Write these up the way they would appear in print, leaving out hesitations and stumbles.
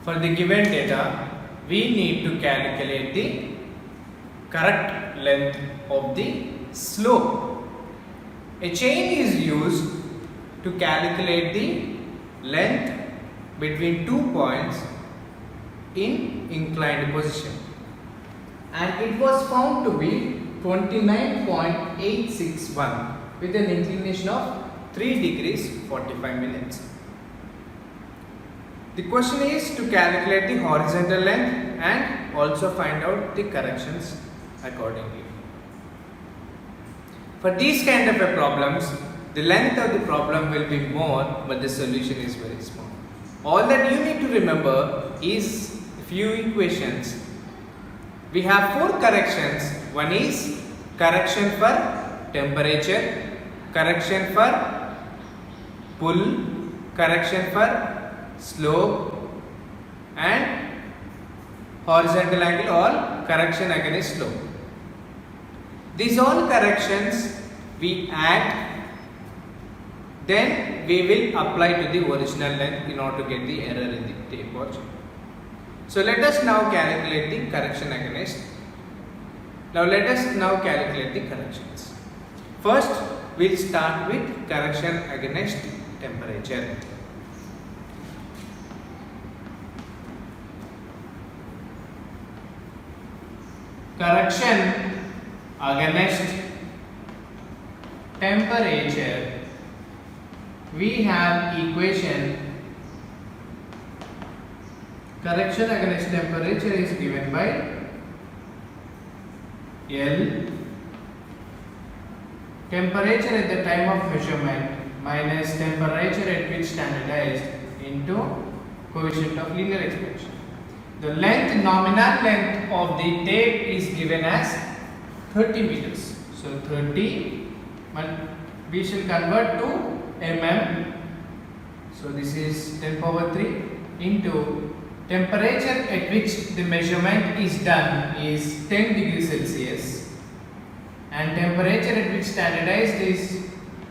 For the given data, we need to calculate the correct length of the slope. A chain is used to calculate the length between 2 points in inclined position, and it was found to be 29.861 with an inclination of 3 degrees 45 minutes. The question is to calculate the horizontal length and also find out the corrections accordingly. For these kind of problems, the length of the problem will be more, but the solution is very small. All that you need to remember is few equations. We have 4 corrections. One is correction for temperature, correction for pull, correction for slope, and horizontal angle, all correction against slope. These all corrections we add, then we will apply to the original length in order to get the error in the tape or chain. So let us now calculate the correction against. Now let us now calculate the corrections. First, we will start with correction against temperature. Correction against temperature, we have equation. Correction against temperature is given by L, temperature at the time of measurement minus temperature at which standardized into coefficient of linear expansion. The length, nominal length of the tape is given as 30 meters. So 30, we shall convert to mm. So this is 10 power 3 into temperature at which the measurement is done is 10 degrees Celsius, and temperature at which standardized is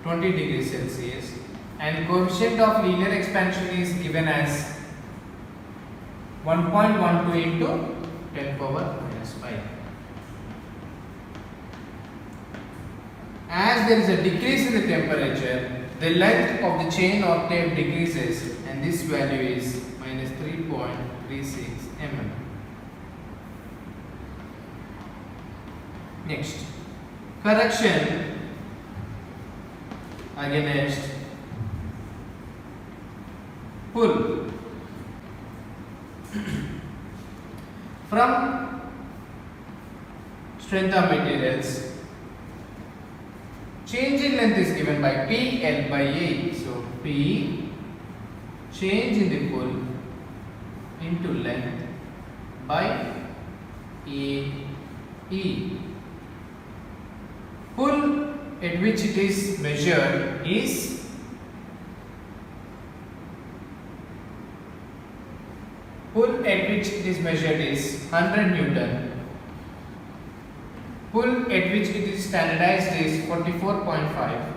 20 degrees Celsius, and coefficient of linear expansion is given as 1.12 into 10 power minus 5. As there is a decrease in the temperature, the length of the chain or tape decreases, and this value is minus 3.36 mm. Next, correction against pull. From strength of materials, change in length is given by P L by A. So P, change in the pull into length by A E. Pull at which it is measured is pull at which it is measured is 100 Newton. Pull at which it is standardized is 44.5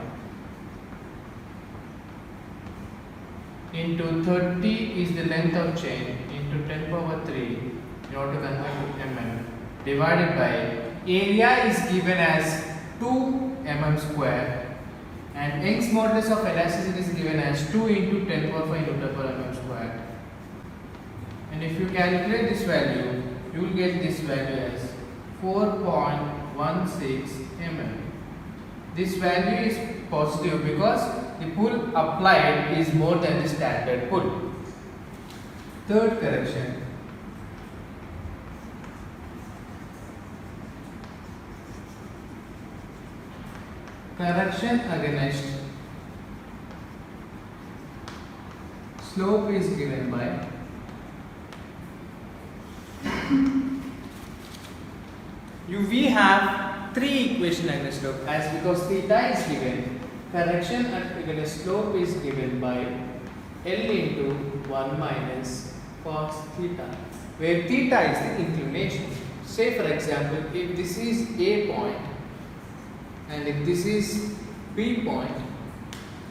into 30 is the length of chain into 10 power 3 in order to convert to mm, divided by area is given as 2 mm square, and Young's modulus of elasticity is given as 2 into 10 power 5 Newton per mm square. And if you calculate this value, you will get this value as 4.16 mm. This value is positive because the pull applied is more than the standard pull. Third correction. Correction against slope is given by we have 3 equations against slope, as because theta is given, correction against slope is given by L into 1 minus cos theta, where theta is the inclination. Say for example, if this is A point and if this is B point,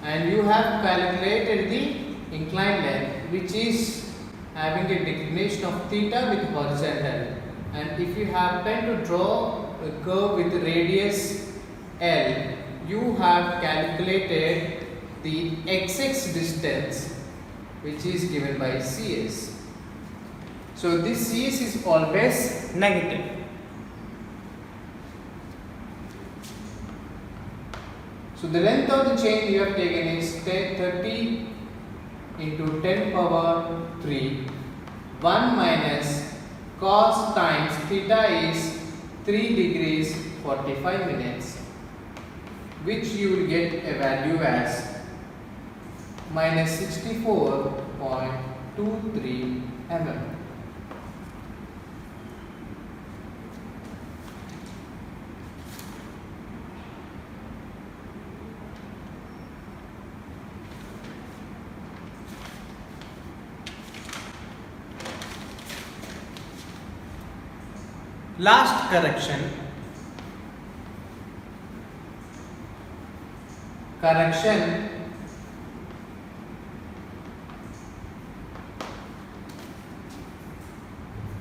and you have calculated the inclined length which is having a declination of theta with horizontal, and if you happen to draw a curve with radius L, you have calculated the XX distance which is given by CS. So this CS is always negative. So the length of the chain you have taken is 30 into 10 power 3. 1 minus cos times theta is 3 degrees 45 minutes, which you will get a value as minus 64.23 mm. Last correction.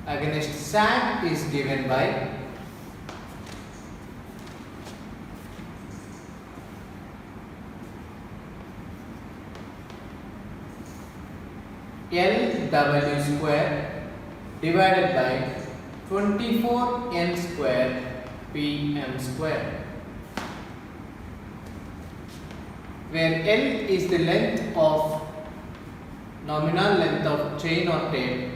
Against sag is given by LW square divided by 24n square pm square, where L is the length of nominal length of chain or tape,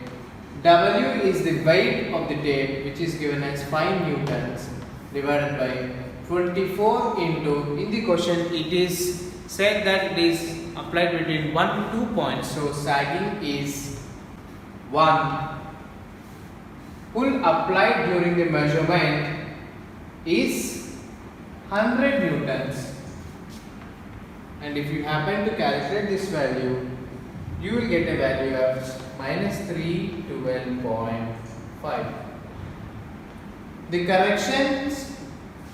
W is the weight of the tape, which is given as 5 newtons, divided by 24 into, in the question it is said that it is applied between 1 to 2 points, so sagging is 1. Pull applied during the measurement is 100 newtons, and if you happen to calculate this value, you will get a value of minus 312.5. The corrections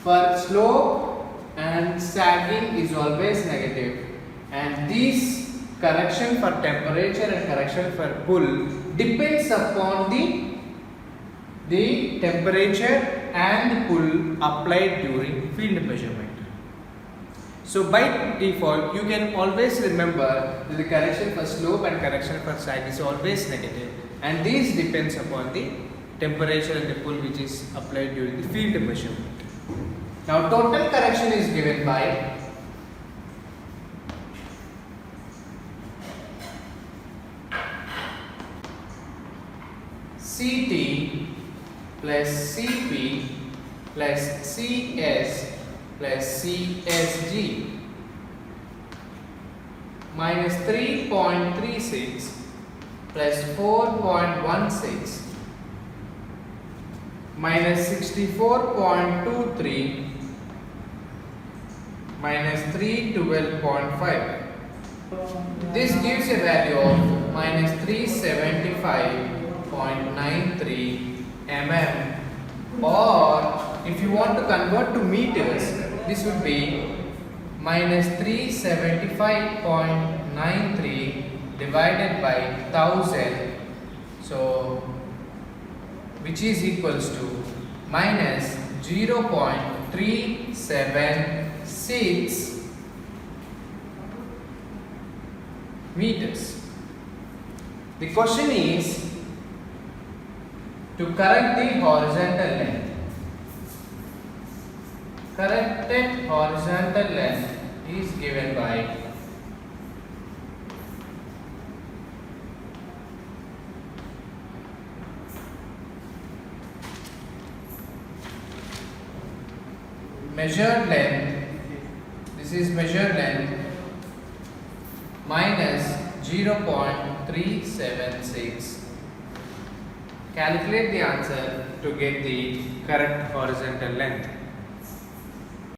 for slope and sagging is always negative, and this correction for temperature and correction for pull depends upon the temperature and pull applied during field measurement. So by default, you can always remember that the correction for slope and correction for sag is always negative, and this depends upon the temperature and the pull which is applied during the field measurement. Now total correction is given by CT plus CP plus CS plus CSG minus 3.36 plus 4.16 minus 64.23 minus 312.5. This gives a value of minus 375.93 mm, or if you want to convert to meters, this would be minus 375.93 divided by 1000, so which is equals to minus 0.376 meters. The question is to correct the horizontal length. Corrected horizontal length is given by measured length, this is measured length minus 0.376. Calculate the answer to get the correct horizontal length.